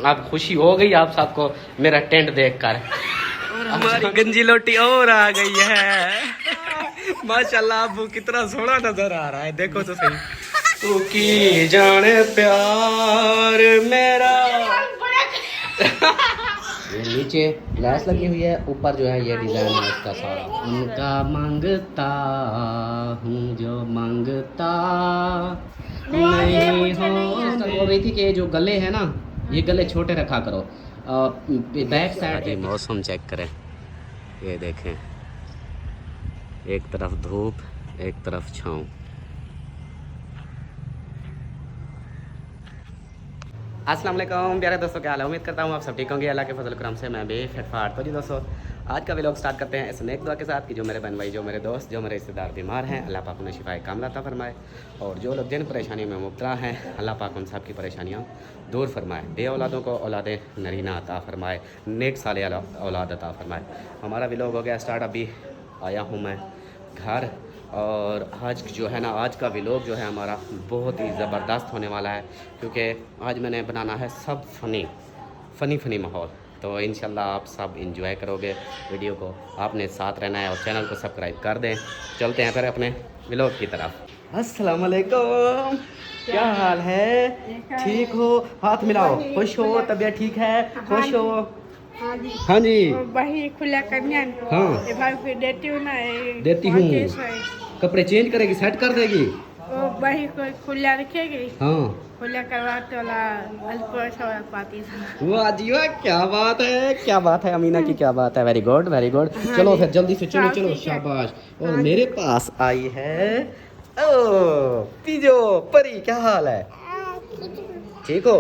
अब खुशी हो गई आप सबको मेरा टेंट देखकर। और हमारी गंजी लोटी और आ गई है। माशाल्लाह अबू कितना सोना नजर आ रहा है, देखो तो सही। तू की जाने प्यार मेरा। ये नीचे लैस लगी हुई है, ऊपर जो है ये डिजाइन है इसका सारा। उनका मांगता हूँ जो मांगता नहीं हो। बोल रही थी कि ये जो गले हैं ना, ये गले छोटे रखा करो। बैक साइड मौसम चेक करें, ये देखें, एक तरफ धूप एक तरफ छाँव। अस्सलाम वालेकुम प्यारे दोस्तों, क्या हाल है? उम्मीद करता हूँ आप सब ठीक होंगे। अल्लाह के फजल करम से मैं भी फिटफाट। तो जी दोस्तों, आज का व्लॉग स्टार्ट करते हैं इस नेक दुआ के साथ कि जो मेरे बहन भाई, जो मेरे दोस्त, जो मेरे रिश्तेदार बीमार हैं, अल्लाह पाक उन्हें शिफाए कामिला अता फरमाए। और जो लोग जिन परेशानियों में मुब्तला हैं, अल्लाह पाक उन सब की परेशानियाँ दूर फरमाए। बे औलादों को औलाद नरीना अता फरमाए, नेक साले औलाद अता फरमाए। हमारा व्लॉग हो गया स्टार्ट। अभी आया हूँ मैं घर, और आज जो है ना, आज का व्लॉग जो है हमारा बहुत ही ज़बरदस्त होने वाला है, क्योंकि आज मैंने बनाना है सब फ़नी माहौल। तो इंशाल्लाह आप सब इंजॉय करोगे वीडियो को। आपने साथ रहना है और चैनल को सब्सक्राइब कर दें। चलते हैं फिर अपने व्लॉग की तरफ। अस्सलाम वालेकुम, क्या हाल है? ठीक हो? हाथ मिलाओ। खुश हो? तबीयत ठीक है? खुश हो? हाँ जी। वही खुला कन्या। हाँ फिर देती हूँ ना, देती हूँ। कपड़े चेंज करेगी, सेट कर देगी। वही खुला रखेगी। हाँ खुला करवाते वाला पाती। वाह जी वाह, क्या बात है, क्या बात है अमीना की, क्या बात है। Very good very good. चलो फिर जल्दी से चलो चलो, शाबाश। और मेरे पास आई है ओ पीजो परी, क्या हाल है? ठीक हो?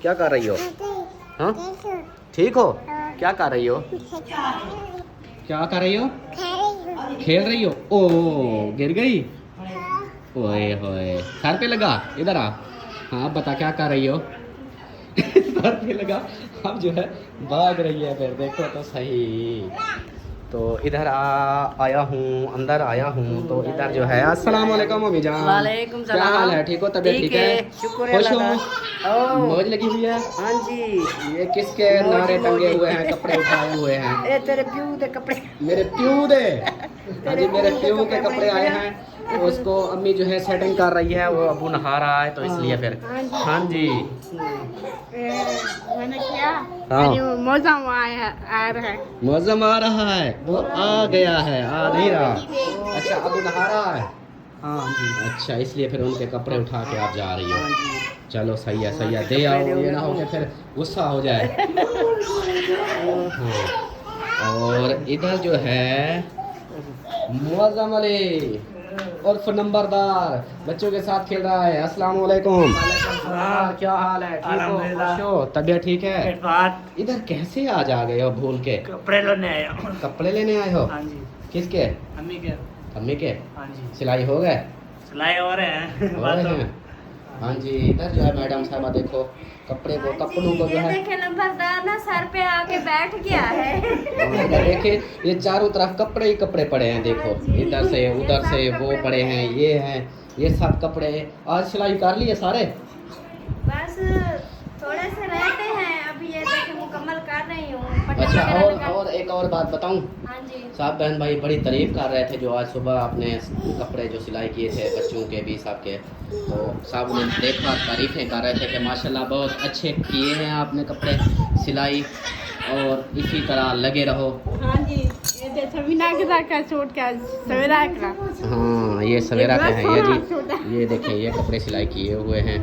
क्या कर रही हो? हाँ ठीक हो? क्या कर रही हो? क्या कर रही हो? खेल रही हो? ओ गिर गई? ओए होए, सर पे लगा? इधर आ। हाँ बता क्या कर रही हो? सर पे लगा, अब जो है भाग रही है। फिर देखो तो सही। तो इधर आया हूँ, अंदर आया हूँ। तो इधर जो है, अस्सलाम वालेकुम मम्मी जान। वालेकुम सलाम। क्या हाल है? ठीक हो? तबीयत ठीक है? शुक्र है खुश हो? अल्लाह का। मौज लगी हुई है? हाँ जी। ये किसके नारे टंगे हुए हैं, कपड़े उठाए हुए हैं? ए तेरे प्यू दे कपड़े। मेरे प्यू दे। हाँ जी, मेरे प्यू के कपड़े आए हैं। तो उसको अम्मी जो है सेटिंग कर रही है, वो अबू नहा रहा है, तो इसलिए फिर हाँ जी मैंने किया। हाँ मौसम आ रहा है। मौसम आ रहा है, वो आ गया है, आ नहीं रहा। अच्छा अबू नहा रहा है। हाँ जी। अच्छा इसलिए फिर उनके कपड़े उठा के आप जा रही हो। चलो सही है सही है, दे आओ, ये ना हो कि फिर गुस्सा हो जाए। हाँ और इधर जो है मुअज़्ज़म अली उर्फ नंबरदार बच्चों के साथ खेल रहा है। अस्सलाम वालेकुम। हाँ क्या हाल है? ठीक हो? खुश हो? तबीयत ठीक है? इधर कैसे आज आ गए हो भूल के? कपड़े लेने आया हूँ। कपड़े लेने आए हो? हाँ जी। किसके? अम्मी के। अम्मी के? हाँ जी। सिलाई हो गए? सिलाई हो रहे हैं। हो रहे हैं? हाँ जी। इधर जो है मैडम साहबा देखो कपड़ों को जो है, देखे नंबरदार ना सर पे आके बैठ गया है। इधर देखिए ये चारों तरफ कपड़े ही कपड़े पड़े हैं। देखो इधर से उधर से वो पड़े हैं, ये हैं, ये सब कपड़े। आज सिलाई कर लिए सारे? बस थोड़े से रहते हैं, अभी ये देखे मुकम्मल कर रही हूँ। अच्छा और एक और बात बताऊं, हाँ जी। साहब बहन भाई बड़ी तारीफ कर रहे थे जो आज सुबह आपने कपड़े जो सिलाई किए थे बच्चों के भी सबके, तो साहब ने देखा तारीफ़ें कर रहे थे कि माशाल्लाह बहुत अच्छे किए हैं आपने कपड़े सिलाई, और इसी तरह लगे रहो। हाँ जी, ये समीना का सूट का सवेरा का। हाँ ये सवेरा के हैं ये जी, ये देखें ये कपड़े सिलाई किए हुए हैं।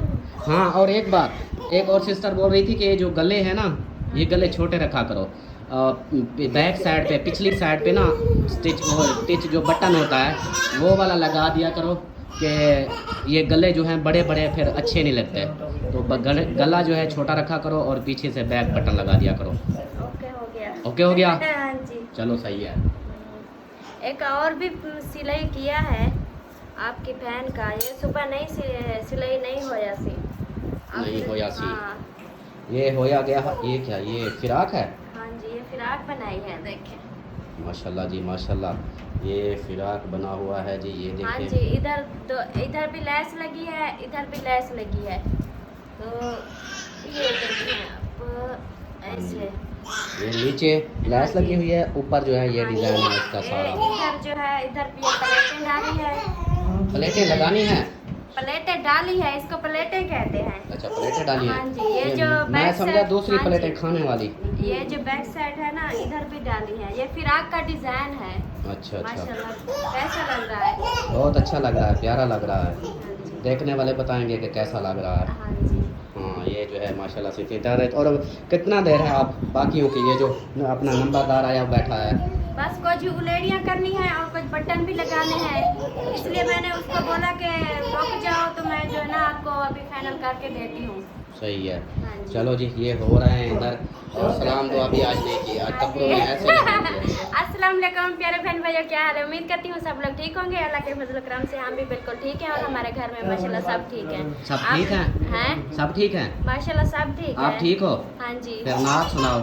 हाँ और एक बात, एक और सिस्टर बोल रही थी कि ये जो गले हैं ना, ये गले छोटे रखा करो। बैक साइड पे, पिछली साइड पे ना स्टिच जो बटन होता है वो वाला लगा दिया करो, कि ये गले जो हैं बड़े बड़े फिर अच्छे नहीं लगते। तो गला जो है छोटा रखा करो और पीछे से बैक बटन लगा दिया करो। ओके हो गया। ओके हो गया? हाँ जी। चलो सही है। एक और भी सिलाई किया है आपकी बहन का, ये सुबह नहीं सिलाई नहीं होया सी। नहीं होया सी। हाँ। ये होया गया। ये क्या, ये फिराक है? हाँ जी, ये फिराक बनाई है, देखें। माशाल्लाह जी माशाल्लाह, ये फिराक बना हुआ है जी, ये हाँ देखें। जी, इधर भी लैस लगी है, इधर भी लैस लगी है। तो ये देखिए, ऐसे ये नीचे लैस लगी हुई है, ऊपर जो है ये डिजाइन है इसका सारा। इधर जो है इधर भी प्लेटें डाली है, प्लेटें लगानी है। प्लेटें डाली है, इसको प्लेटें कहते हैं। अच्छा प्लेटें डाली है। हाँ जी, ये जो मैं बैक समझा साइड- दूसरी हाँ प्लेटें जी। खाने वाली। ये जो बैक साइड है ना, इधर भी डाली है। ये फिराक का डिजाइन है। अच्छा अच्छा, माशाल्लाह कैसा लग रहा है? बहुत अच्छा लग रहा है, प्यारा लग रहा है। हाँ जी, देखने वाले बताएंगे कि कैसा लग रहा है। हाँ जी। हाँ ये जो है माशाल्लाह से फिटर है। और कितना देर है आप बाकियों की, ये जो अपना नंबरदार आया बैठा है? बस कुछ उलेड़ियाँ करनी है और कुछ बटन भी लगाने हैं, इसलिए मैंने उसको बोला कि रुक जाओ, तो मैं जो है ना आपको अभी फाइनल करके देती हूँ। सही है। हाँ जी। चलो जी, ये हो रहे हैं इधर। और सलाम तो अभी आज नहीं किया, आज कपड़ों में ऐसे लगेंगे। अस्सलाम वालेकुम प्यारे बहन भाइयों, क्या हाल है? उम्मीद करती हूँ सब लोग ठीक होंगे। अल्लाह के फजल करम से हम भी बिल्कुल ठीक हैं और हमारे घर में माशाल्लाह सब ठीक हैं। सब ठीक हैं? हैं? सब ठीक है? माशाल्लाह सब ठीक है। आप ठीक हो? हाँ जी। फिर नात सुनाओ।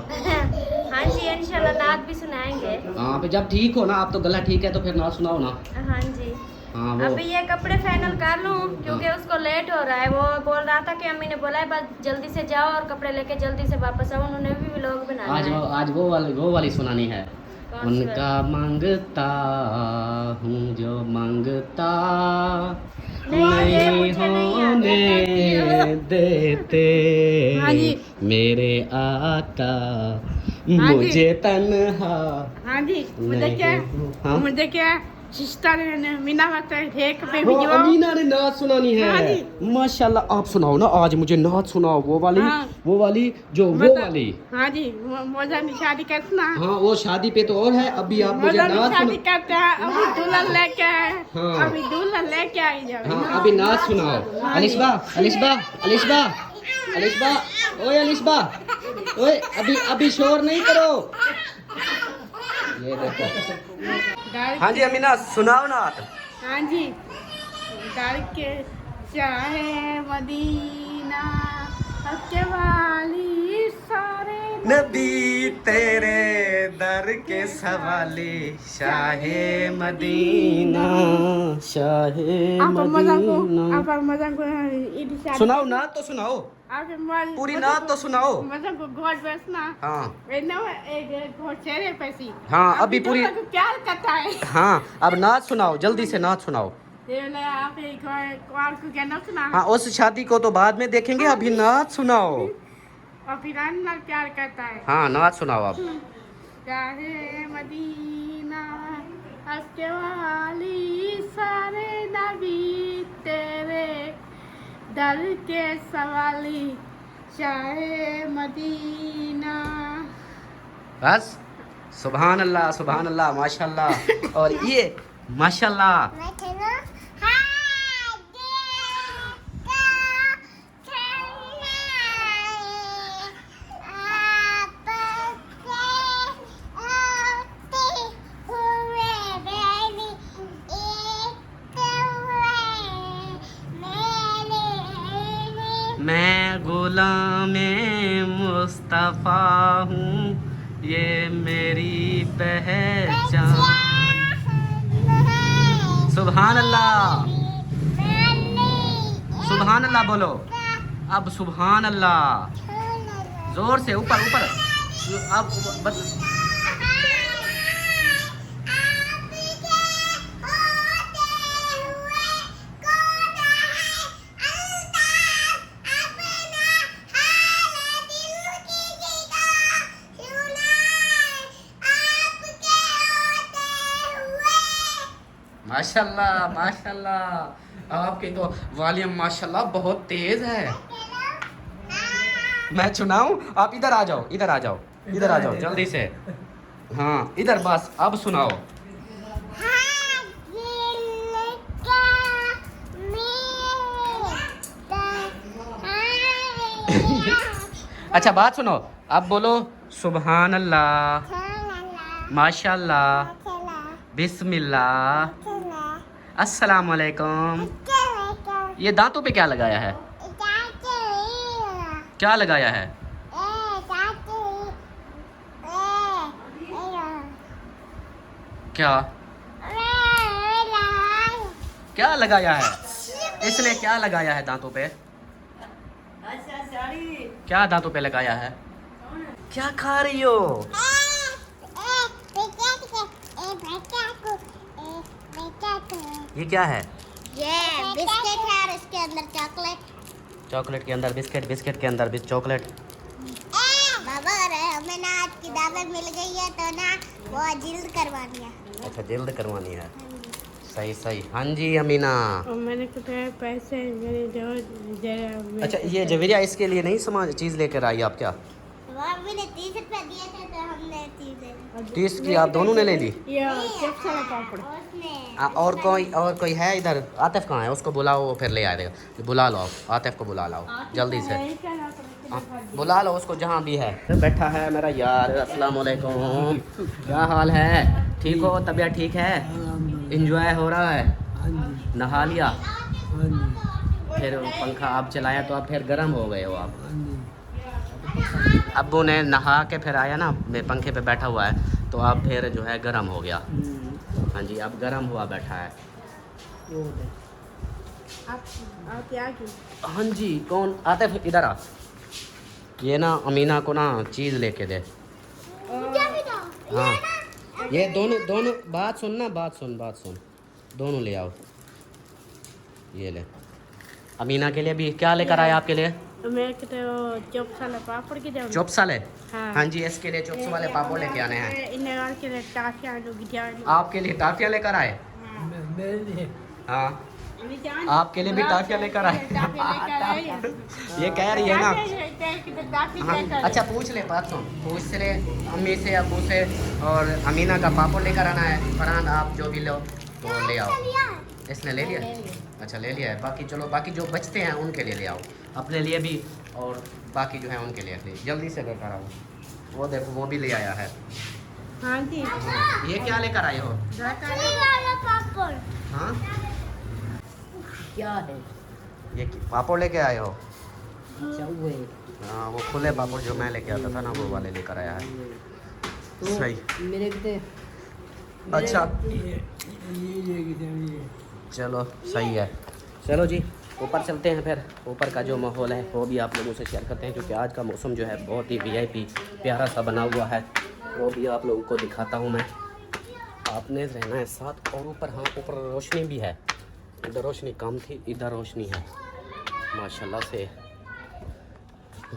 हाँ जी, इंशाल्लाह नात भी सुनाएंगे। हाँ फिर जब ठीक हो ना, आप तो गला ठीक है तो फिर नात सुनाओ ना। हाँ जी। हाँ वो अभी ये कपड़े फाइनल कर लूँ क्योंकि उसको लेट हो रहा है। वो बोल रहा था कि अम्मी ने बोला है बस जल्दी से जाओ और कपड़े लेके जल्दी से वापस आओ। उन्होंने भी व्लॉग बनाना आज है। आज वो वाली सुनानी है। कौन सी उनका मांगता हूँ जो मांगता नहीं, ये नहीं मुझे नहीं होने आता। देते हाँ जी। मेरे आका हाँ जी। मुझे तन्हा हाँ जी, मुझे नहीं। क्या हाँ? मुझे क्या सिस्टर ने मीना बता एक पे हाँ, भिजवाओ। अमीना ने नात सुनानी है। हाँ जी। माशाल्लाह, आप सुनाओ ना आज मुझे नात सुनाओ, वो वाली हाँ। वो वाली जो वो मतलब- वाली। हाँ जी, मोजा की शादी करना। हाँ वो शादी पे तो और है, अभी आप मुझे मोजा की नात शादी सुना। करते हैं, अभी दुल्हन लेके आए। हाँ। अभी दुल्हन लेके आई जाओ। हाँ अभी नाच सुनाओ। अलिशबा अलिशबा अलिशबा अलिशबा, ओए अलिशबा, ओए अभी शोर नहीं करो। ये देखो। हाँ जी अमीना सुनाओ नात। हाँ जी, डर के चाहे मदीना हक्के वाली सारे नबी तेरे दर के सवाले, शाहे मदीना शाहे आप मजा को मदीना। आप मजा को ईद शादी सुनाओ नात तो सुनाओ, आप मजा पूरी नात तो सुनाओ। मजा को घोट बेचना। हाँ एक घोट चेहरे पे सी। हाँ अभी पूरी। तो प्यार करता है। हाँ अब नाच सुनाओ, जल्दी से नाच सुनाओ। ये ले आप एक और को क्या ना सुना। हाँ उस शादी को तो बाद में देखेंगे, अभी नाच सुनाओ। और फिर अन्ना प्यार करता है। हाँ नाच सुनाओ अब। चाहे मदीना हंसके वाली सारे नबी तेरे दर के सवाली, चाहे मदीना। बस सुभान अल्लाह माशाल्लाह। और ये माशाल्लाह। मैं गुलाम मुस्तफ़ा हूँ, ये मेरी पहचान। सुभान अल्लाह, सुभान अल्लाह बोलो अब, सुभान अल्लाह जोर से, ऊपर ऊपर अब बस। माशाल्लाह माशाल्लाह, आपकी तो वॉल्यूम माशाल्लाह बहुत तेज है। मैं सुनाऊं? आप इधर आ जाओ, इधर आ जाओ, इधर आ जाओ जल्दी से। हाँ इधर बस, अब सुनाओ। अच्छा बात सुनो, अब बोलो सुभान अल्लाह माशाल्लाह बिस्मिल्लाह अस्सलाम वालेकुम। ये दांतों पे क्या लगाया है? क्या लगाया है? क्या क्या लगाया है? इसने क्या लगाया है दांतों पे? क्या दांतों पे लगाया है? क्या खा रही हो? ये क्या है? ये बिस्किट है और इसके अंदर चॉकलेट। चॉकलेट के अंदर बिस्किट, बिस्किट के अंदर भी चॉकलेट। बाबा हमें ना आज की दावत मिल गई है तो ना वो जिल्द करवानी है। अच्छा जिल्द करवानी है। सही सही। हाँ जी अमीना। और मैंने कुछ पैसे मेरे जो अच्छा ये जवेरिया इसके लिए नहीं सामान चीज़ लेकर आई आप क्या? मम्मी ने 30 रुपए दिए थे तो हमने 30 30 की आप दोनों ने ले ली? ये चिप्स वाला पापड़। उसने और कोई है इधर? आतिफ कहाँ है? उसको बुलाओ, वो फिर ले आएगा। बुला लो आप आतिफ को, बुला लाओ जल्दी से। हाँ, बुला लो उसको जहाँ भी है। बैठा है मेरा यार। अस्सलाम वालेकुम। क्या हाल है? ठीक हो? तबीयत ठीक है? इंजॉय हो रहा है? नहा लिया? फिर पंखा आप चलाया तो आप फिर गर्म हो गए हो आप? अब्बू ने नहा के फिर आया ना, मैं पंखे पे बैठा हुआ है तो अब फिर जो है गर्म हो गया। हाँ जी अब गर्म हुआ बैठा है। आप क्या की? हाँ जी कौन? आते इधर आ। ये ना अमीना को ना चीज़ लेके दे। हाँ ये दोनों बात सुन ना, बात सुन दोनों ले आओ। ये ले अमीना के लिए भी क्या लेकर आया आपके लिए? मैं कहते चिप्स वाला पापड़ की जरूरत। चॉप्स वाले? हाँ। हाँ जी इसके लिए चॉप्स वाले पापड़ लेके आने हैं। इन्हें के लिए टाफियाँ आपके लिए टाफियाँ लेकर आए? हाँ आपके लिए भी टाफियाँ लेकर आए। ये कह रही है ना। हाँ, अच्छा पूछ ले, बात सुन, पूछ ले अम्मी से अब्बू से। और अमीना का पापड़ लेकर आना है। फरहान आप जो भी लो तो ले आओ। इसने ले लिया? अच्छा ले लिया है। बाकी चलो बाकी जो बचते हैं उनके लिए ले आओ, अपने लिए भी और बाकी जो है उनके लिए ले। जल्दी से लेकर आओ। वो देखो वो भी ले आया है। हाँ जी। ये क्या लेकर आए हो? पापड़। हाँ क्या है? ये पापड़ लेके आए हो? अच्छा वो हाँ वो खुले पापड़ जो मैं लेके आता था ना वो वाले लेकर आया है। सही। मेरे कहते अच्छा चलो सही है। चलो जी ऊपर चलते हैं। फिर ऊपर का जो माहौल है वो भी आप लोगों से शेयर करते हैं, क्योंकि आज का मौसम जो है बहुत ही वीआईपी प्यारा सा बना हुआ है। वो भी आप लोगों को दिखाता हूँ मैं। आपने रहना है साथ। और ऊपर हाँ ऊपर रोशनी भी है। इधर रोशनी कम थी, इधर रोशनी है माशाल्लाह से।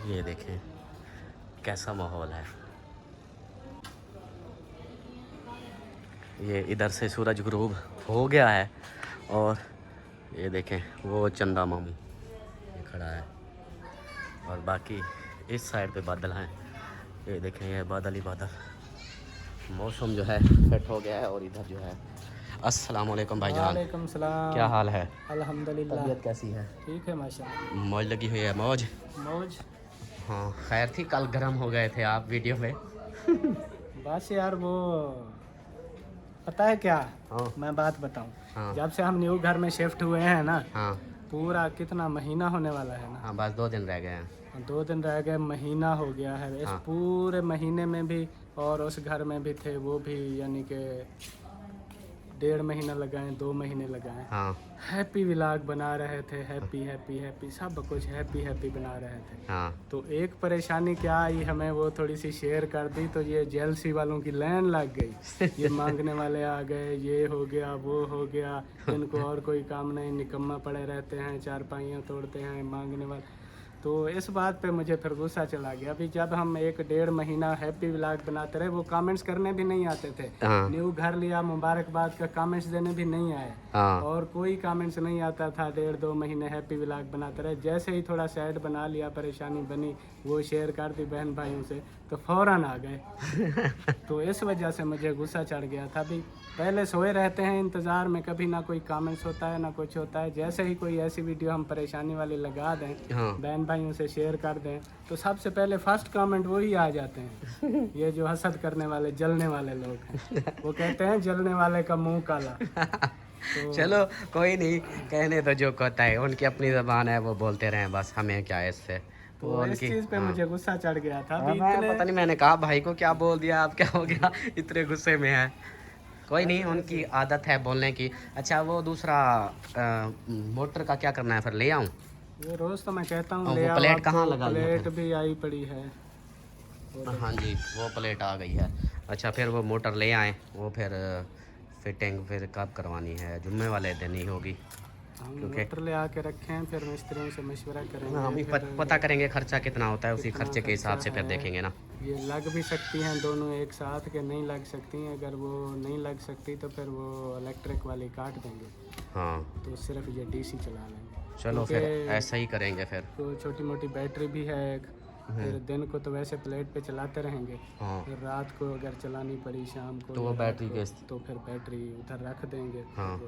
ये देखें कैसा माहौल है। ये इधर से सूरज गुरूब हो गया है। और ये देखें वो चंदा मामू ये खड़ा है। और बाकी इस साइड पे बादल हैं। ये देखें ये बादल ही बादल। मौसम जो है सेट हो गया है। और इधर जो है अस्सलाम वालेकुम भाईजान। वालेकुम सलाम। क्या हाल है? अल्हम्दुलिल्लाह। तबीयत कैसी है? ठीक है माशाल्लाह। मौज लगी हुई है? मौज मौज। हाँ खैर थी, कल गर्म हो गए थे आप वीडियो में। बस यार वो पता है क्या, हाँ मैं बात बताऊं। हाँ जब से हम न्यू घर में शिफ्ट हुए हैं ना, हाँ पूरा कितना महीना होने वाला है ना। हाँ बस 2 दिन रह गए हैं। 2 दिन रह गए, महीना हो गया है। इस हाँ। पूरे महीने में भी और उस घर में भी थे वो भी, यानी कि 1.5 महीना लगाए, 2 महीने लगाए। हाँ हैप्पी व्लॉग बना रहे थे। हैप्पी हैप्पी हैप्पी सब कुछ हैप्पी हैप्पी बना रहे थे। हाँ तो एक परेशानी क्या आई हमें, वो थोड़ी सी शेयर कर दी तो ये जेलसी वालों की लाइन लग गई। ये मांगने वाले आ गए, ये हो गया वो हो गया, इनको और कोई काम नहीं, निकम्मा पड़े रहते हैं, चारपाइयाँ तोड़ते हैं मांगने वाले। तो इस बात पे मुझे फिर गुस्सा चला गया। अभी जब हम 1.5 महीना हैप्पी व्लॉग बनाते रहे, वो कमेंट्स करने भी नहीं आते थे। हाँ न्यू घर लिया, मुबारकबाद का कमेंट्स देने भी नहीं आए। हाँ और कोई कमेंट्स नहीं आता था। 1.5-2 महीने हैप्पी व्लॉग बनाते रहे। जैसे ही थोड़ा सैड बना लिया, परेशानी बनी, वो शेयर कर दी बहन भाइयों से, तो फौरन आ गए। तो इस वजह से मुझे गुस्सा चढ़ गया था। अभी पहले सोए रहते हैं इंतज़ार में, कभी ना कोई कमेंट्स होता है ना कुछ होता है। जैसे ही कोई ऐसी वीडियो हम परेशानी वाली लगा दें, हाँ बहन भाइयों से शेयर कर दें, तो सबसे पहले फर्स्ट कमेंट वही आ जाते हैं। ये जो हसद करने वाले, जलने वाले लोग हैं, वो कहते हैं जलने वाले का मुंह काला। तो चलो कोई नहीं, कहने तो जो कहता है, उनकी अपनी ज़बान है, वो बोलते रहें बस, हमें क्या है इससे। तो इस चीज़ पे मुझे गुस्सा चढ़ गया था। अभी पता नहीं मैंने कहा भाई को क्या बोल दिया, आप क्या हो गया इतने गुस्से में है। कोई नहीं, उनकी आदत है बोलने की। अच्छा वो दूसरा मोटर का क्या करना है फिर, ले आऊँ? ये रोज तो मैं कहता हूँ और ले वो आओ। प्लेट आपको कहाँ लगा लिया प्लेट फिर? भी आई पड़ी है। हाँ जी, वो प्लेट आ गई है। अच्छा, फिर वो मोटर ले आए, वो फिर फिटिंग फिर कब करवानी है? जुम्मे वाले दिन ही होगी। हम क्योंकि मोटर ले आके रखे हैं, फिर मिस्त्रियों से मशवरा करेंगे। हम भी फिर पता करेंगे खर्चा कितना होता है, उसी कितना खर्चे के हिसाब से खर्चा फिर है। देखेंगे ना। ये लग भी सकती हैं दोनों एक साथ के, नहीं लग सकती हैं। अगर वो नहीं लग सकती तो फिर वो इलेक्ट्रिक वाली काट देंगे, हाँ, तो सिर्फ ये डीसी चला लेंगे। चलो फिर क्योंकि ऐसा ही करेंगे फिर। तो छोटी मोटी बैटरी भी है एक, फिर दिन को तो वैसे प्लेट पे चलाते रहेंगे, हाँ, फिर रात को अगर चलानी पड़ी शाम को तो वो या रात बैटरी को, के तो फिर बैटरी उधर रख देंगे। हाँ। तो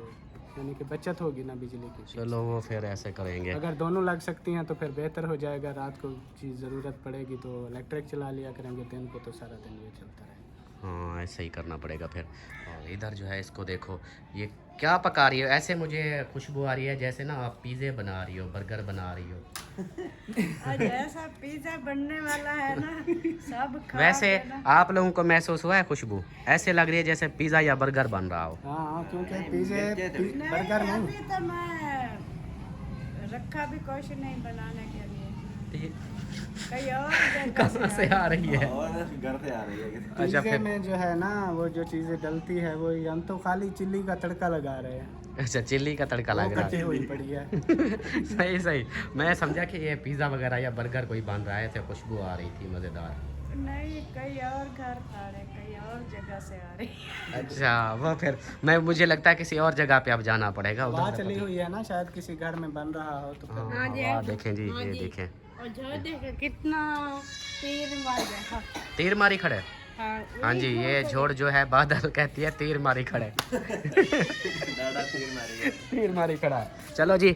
यानी कि बचत होगी ना बिजली की। चलो वो फिर ऐसे करेंगे। अगर दोनों लग सकती हैं तो फिर बेहतर हो जाएगा। रात को चीज़ ज़रूरत पड़ेगी तो इलेक्ट्रिक चला लिया करेंगे, दिन को तो सारा दिन ये चलता रहेगा। हाँ, ऐसे ही करना पड़ेगा फिर। और इधर जो है इसको देखो, ये क्या पका रही हो? ऐसे मुझे खुशबू आ रही है जैसे ना आप पिज़्ज़े बना रही हो, बर्गर बना रही हो। आज ऐसा पिज्जा बनने वाला है ना, सब खा वैसे के ना। आप लोगों को महसूस हुआ है खुशबू? ऐसे लग रही है जैसे पिज़्ज़ा या बर्गर बन रहा हो। हाँ, क्योंकि पिज़्ज़े बर्गर नहीं। अभी तो मैं रखा भी कुछ नहीं बनाने के लिए, कहीं और जगह कहाँ से आ रही है? घर से आ रही है। अच्छा, पिज़्ज़े फिर में जो है ना वो जो चीज़ें डलती है वो, हम तो खाली चिल्ली का तड़का लगा रहे हैं, अच्छा, चिल्ली का तड़का लग वो रहा कटी है। हुई पड़ी है। सही सही, मैं समझा कि ये पिज़्ज़ा वगैरह या बर्गर कोई बन रहा है, ऐसे खुशबू आ रही थी मज़ेदार। नहीं, कहीं और घर आ रहे, कहीं और जगह से आ रही। अच्छा, वो फिर मुझे लगता है किसी और जगह पे अब जाना पड़ेगा। हवा उधर से चली हुई है ना, शायद किसी घर में बन रहा हो तो फिर। हाँ, हवा देखें जी, हाँ ये जी। देखें, और जो देखो कितना तीर मार गया। तीर मारी खड़े। हाँ, हाँ जी, ये झोड़ जो है बादल कहती है तीर मारी खड़े। तीर मारी खड़ा है। चलो जी,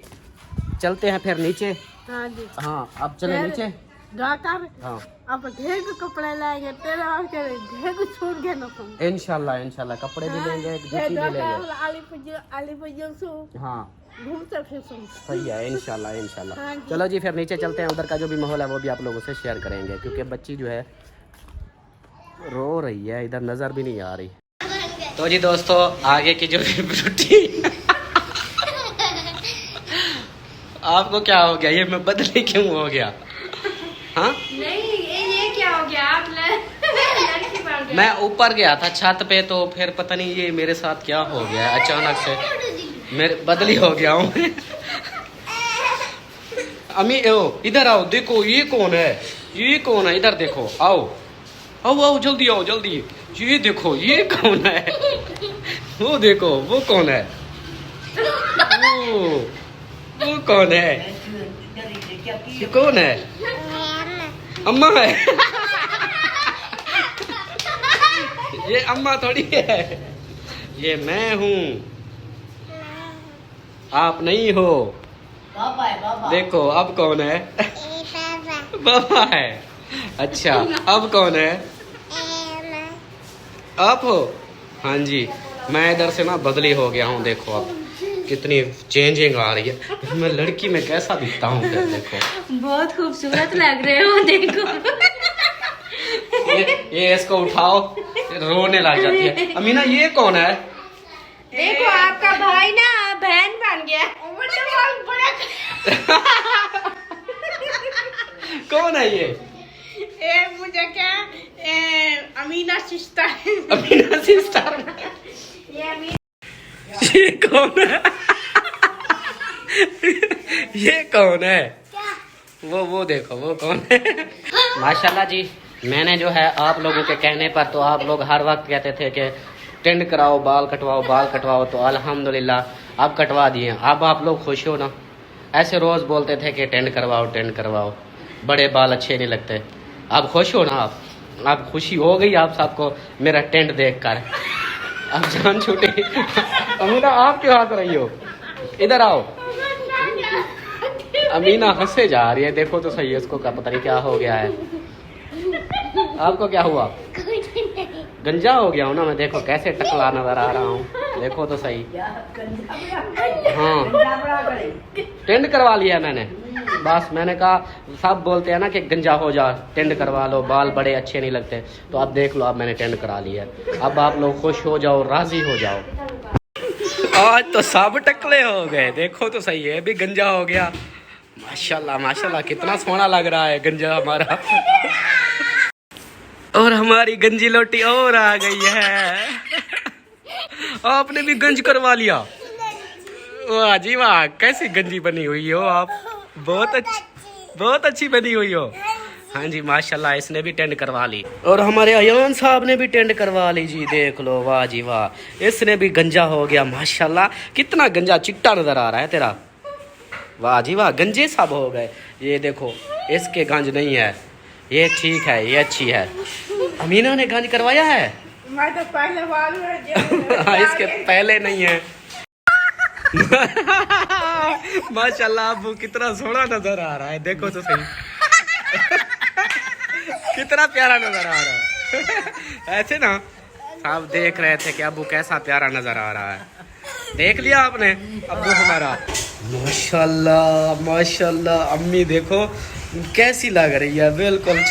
चलते हैं फिर नीचे। हाँ जी। हाँ, अब चले फिर नीचे। जाकर हाँ, अब ढेर के कपड़े लाएंगे, तेरे और के ढेर को छोड़ के ना तुम। इंशाल्लाह इंशाल्लाह कपड़े भी लेंगे, फिर जूती भी लेंगे। अलीपुर से हाँ, घूमते फिर तुम। सही है, इंशाल्लाह इंशाल्लाह। हाँ जी। चलो जी, फिर नीचे चलते हैं। उधर का जो भी माहौल है वो भी आप लोगों से शेयर करेंगे, क्योंकि बच्ची जो है रो रही है, इधर नज़र भी नहीं आ रही। तो जी दोस्तों, आगे की जो रूटीन आपको क्या हो गया? ये मैं बदली क्यों हो गया? हाँ, नहीं, ये क्या हो गया? आप लड़की बन गए। मैं ऊपर गया था छत पे, तो फिर पता नहीं ये मेरे साथ क्या हो गया है, अचानक से मेरे बदली हो गया हूँ। अम्मी ओ इधर आओ, देखो ये कौन है, ये कौन है? इधर देखो, आओ आओ आओ, जल्दी आओ जल्दी। ये देखो ये कौन है? वो देखो वो कौन है? वो कौन है? ये कौन है? अम्मा है। ये अम्मा थोड़ी है, ये मैं हूँ, आप नहीं हो। देखो अब कौन है? पापा है। अच्छा, अब कौन है? आप हो? हाँ जी, मैं इधर से ना बदली हो गया हूँ। देखो अब कितनी चेंजिंग आ रही है। मैं लड़की में कैसा दिखता हूँ फिर देखो। बहुत खूबसूरत लग रहे हो, देखो। ये इसको उठाओ, रोने लग जाती है। अमीना ये कौन है? देखो आपका भाई ना बहन बन गया। कौन है ये? मुझे क्या अमीना सिस्टर। अमीना सिस्टर। ये अभी ये कौन है? ये कौन है? वो देखो वो कौन है? माशाल्लाह जी, मैंने जो है आप लोगों के कहने पर, तो आप लोग हर वक्त कहते थे कि टेंड कराओ, बाल कटवाओ, तो अल्हम्दुलिल्लाह अब कटवा दिए। अब आप लोग खुश हो ना? ऐसे रोज बोलते थे कि टेंड करवाओ, बड़े बाल अच्छे नहीं लगते। अब खुश हो ना आप? अब खुशी हो गई आप सबको मेरा टेंड देख कर? अब जान छूटी। अमीना आप क्यों हंस रही हो? इधर आओ। अमीना हंसे जा रही है, देखो तो सही है, इसको क्या पता नहीं क्या हो गया है। आपको क्या हुआ? गंजा हो गया हूँ ना मैं, देखो कैसे टकला नजर आ रहा हूँ, देखो तो सही। हाँ, टेंड करवा लिया मैंने, बस मैंने कहा, सब बोलते हैं ना कि गंजा हो जा, टेंड करवा लो, बाल बड़े अच्छे नहीं लगते, तो अब देख लो, अब मैंने टेंड करा लिया। अब आप लोग खुश हो जाओ, राजी हो जाओ। आज तो सब टकले हो गए, देखो तो सही है, भी गंजा हो गया। माशाल्लाह माशाल्लाह, कितना सोहना लग रहा है गंजा हमारा। हमारी गंजी लोटी और आ गई है। आपने भी गंज करवा लिया। वाह जी वाह, कैसी गंजी बनी हुई हो आप, बहुत अच्छी बनी हुई हो। हाँ जी माशाल्लाह, इसने भी टेंट करवा ली और हमारे अयान साहब ने भी टेंट करवा ली जी, देख लो। वाह जी वाह, इसने भी गंजा हो गया माशाल्लाह। कितना गंजा चिट्टा नजर आ रहा है तेरा। वाह जी वाह, गंजे सब हो गए। ये देखो, इसके गंज नहीं है, ये ठीक है, ये अच्छी है। अमीना ने गंज करवाया है। मैं तो पहले वालू है इसके पहले नहीं है। माशाल्लाह अबू कितना सोना नजर आ रहा है, देखो तो सही। कितना प्यारा नजर आ रहा है। ऐसे ना आप देख रहे थे कि अबू कैसा प्यारा नजर आ रहा है। देख लिया आपने अबू हमारा। माशाल्लाह माशाल्लाह, अम्मी देखो कैसी लग रही है, बिल्कुल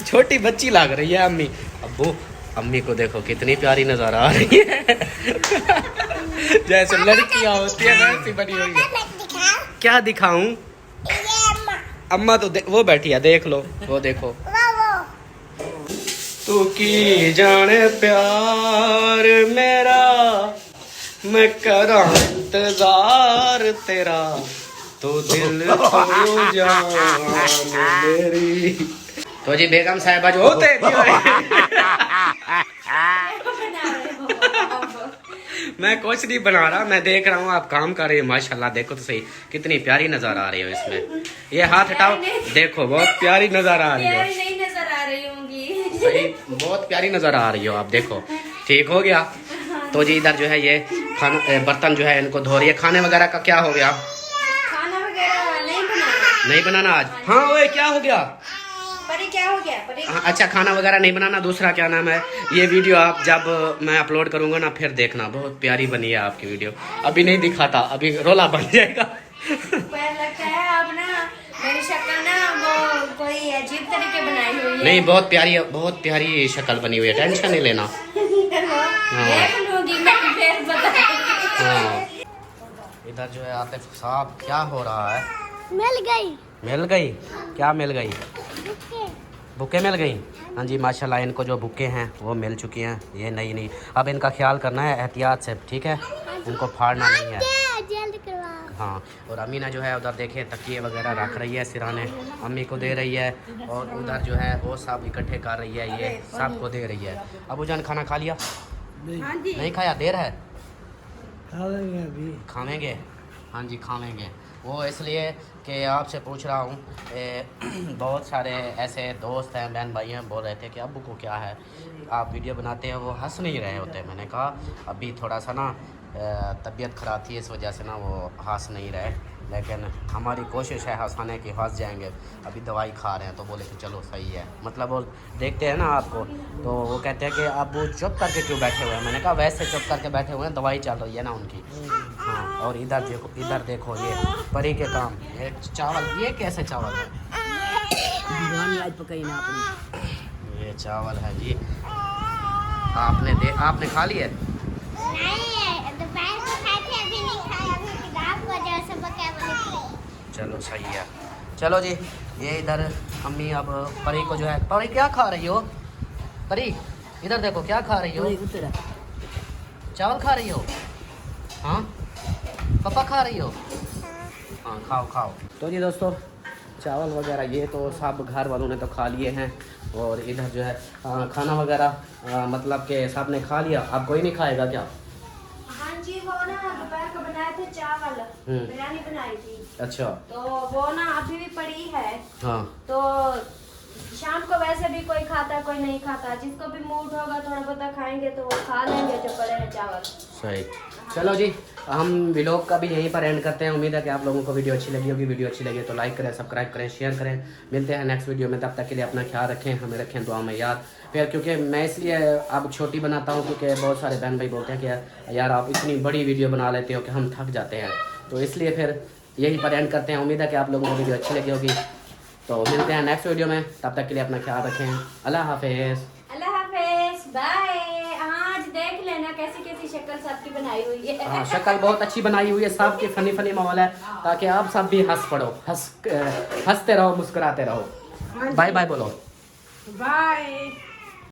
छोटी बच्ची लग रही है अम्मी। अबू अम्मी को देखो कितनी प्यारी नजर आ रही है। जैसे लड़कियां होती है वैसी बनी हुई है। क्या दिखाऊं? अम्मा तो वो बैठी है, देख लो, वो देखो। तू की जाने प्यार मेरा, मैं करा इंतजार तेरा, तो दिल तो जान मेरी। तो जी बेगम साहिबा जो होते मैं कुछ नहीं बना रहा, मैं देख रहा हूँ आप काम कर रहे हो। माशाल्लाह देखो तो सही कितनी प्यारी नजर आ रही हो इसमें। ये हाथ हटाओ, देखो बहुत प्यारी नजर आ रही हो। नहीं नजर आ रही होंगी। सही, बहुत प्यारी नजर आ रही हो आप, देखो। ठीक हो गया। तो जी इधर जो है ये खाना बर्तन जो है इनको धो रही है। खाने वगैरह का क्या हो गया? खाना वगैरह नहीं बनाना आज। हाँ ओए क्या हो गया? परी क्या हो गया? परी अच्छा खाना वगैरह नहीं बनाना। दूसरा क्या नाम है, ये वीडियो आप जब मैं अपलोड करूंगा ना फिर देखना, बहुत प्यारी बनी है आपकी वीडियो। अभी नहीं दिखाता, अभी रोला बन जाएगा। लगता है आप ना मेरी शक्ल ना वो कोई अजीब तरीके बनाई हुई है। नहीं बहुत प्यारी शक्ल बनी हुई है, टेंशन नहीं लेना। देख लूंगी मैं फिर बता। हाँ। इधर जो है आतिफ साहब क्या हो रहा है? मिल गई? क्या मिल गई? बुके मिल गई। हाँ जी माशाल्लाह, इनको जो बुके हैं वो मिल चुकी हैं। ये नहीं अब इनका ख्याल करना है एहतियात से, ठीक है? इनको फाड़ना नहीं है। हाँ, और अमीना जो है उधर देखे तकिए वगैरह रख रही है, सिराने अम्मी को दे रही है, और उधर जो है वो सब इकट्ठे कर रही है, ये सबको दे रही है। अबू जान खाना खा लिया? नहीं खाया, देर है। खावेंगे? हाँ जी खावेंगे। वो इसलिए कि आपसे पूछ रहा हूँ, बहुत सारे ऐसे दोस्त हैं, बहन भाई हैं, बोल रहे थे कि अब्बू को क्या है, आप वीडियो बनाते हैं वो हंस नहीं रहे होते। मैंने कहा अभी थोड़ा सा ना तबीयत ख़राब थी, इस वजह से ना वो हंस नहीं रहे, लेकिन हमारी कोशिश है हंसाने की, हंस जाएंगे। अभी दवाई खा रहे हैं तो बोले कि चलो सही है, मतलब वो देखते हैं ना आपको तो वो कहते हैं कि आप वो चुप करके क्यों बैठे हुए हैं। मैंने कहा वैसे चुप करके बैठे हुए हैं, दवाई चल रही है ना उनकी। हाँ, और इधर देखो ये परी के काम, ये चावल, ये कैसे चावल है? ये चावल है जी। आपने खा लिया? चलो सही है। चलो जी, ये इधर अम्मी अब परी को जो है, परी क्या खा रही हो? परी इधर देखो क्या खा रही हो? चावल खा रही हो? हाँ पापा खा रही हो? हाँ खाओ। तो जी दोस्तों चावल वगैरह ये तो सब घर वालों ने तो खा लिए हैं, और इधर जो है खाना वगैरह मतलब कि सब ने खा लिया। अब कोई नहीं खाएगा क्या? हाँ जी, वो ना दोपहर को बनाए थे चावल, बिरयानी बनाई थी। अच्छा, तो वो ना अभी भी पड़ी है। हाँ, तो शाम को वैसे भी कोई खाता कोई नहीं खाता, जिसको भी मूड होगा थोड़ा बहुत खाएंगे तो वो खा लेंगे जो पड़े हैं चावल। सही। चलो जी, हम व्लॉग का भी यहीं पर एंड करते हैं। उम्मीद है कि आप लोगों को वीडियो अच्छी लगी होगी। वीडियो अच्छी लगी तो लाइक करें, सब्सक्राइब करें, शेयर करें। मिलते हैं नेक्स्ट वीडियो में, तब तक के लिए अपना ख्याल रखें, हमें रखें दुआ में याद। फिर क्योंकि मैं इसलिए अब छोटी बनाता हूँ क्योंकि बहुत सारे बहन भाई बोलते हैं कि यार आप इतनी बड़ी वीडियो बना लेते हो कि हम थक जाते हैं, तो इसलिए फिर यहीं पर एंड करते हैं। उम्मीद है कि आप लोगों को वीडियो अच्छी लगी होगी। तो मिलते हैं नेक्स्ट वीडियो में, तब तक के लिए अपना ख्याल रखें। अल्लाह हाफिज़। अल्लाह हाफिज़, बाय। आज देख लेना कैसी कैसी शक्ल सबकी बनाई हुई है। हाँ, शक्ल बहुत अच्छी बनाई हुई है, सबकी फनी माहौल है, ताकि आप सब भी हंस पड़ो, हंसते रहो, मुस्कुराते रहो। बाय बाय बोलो। बाय।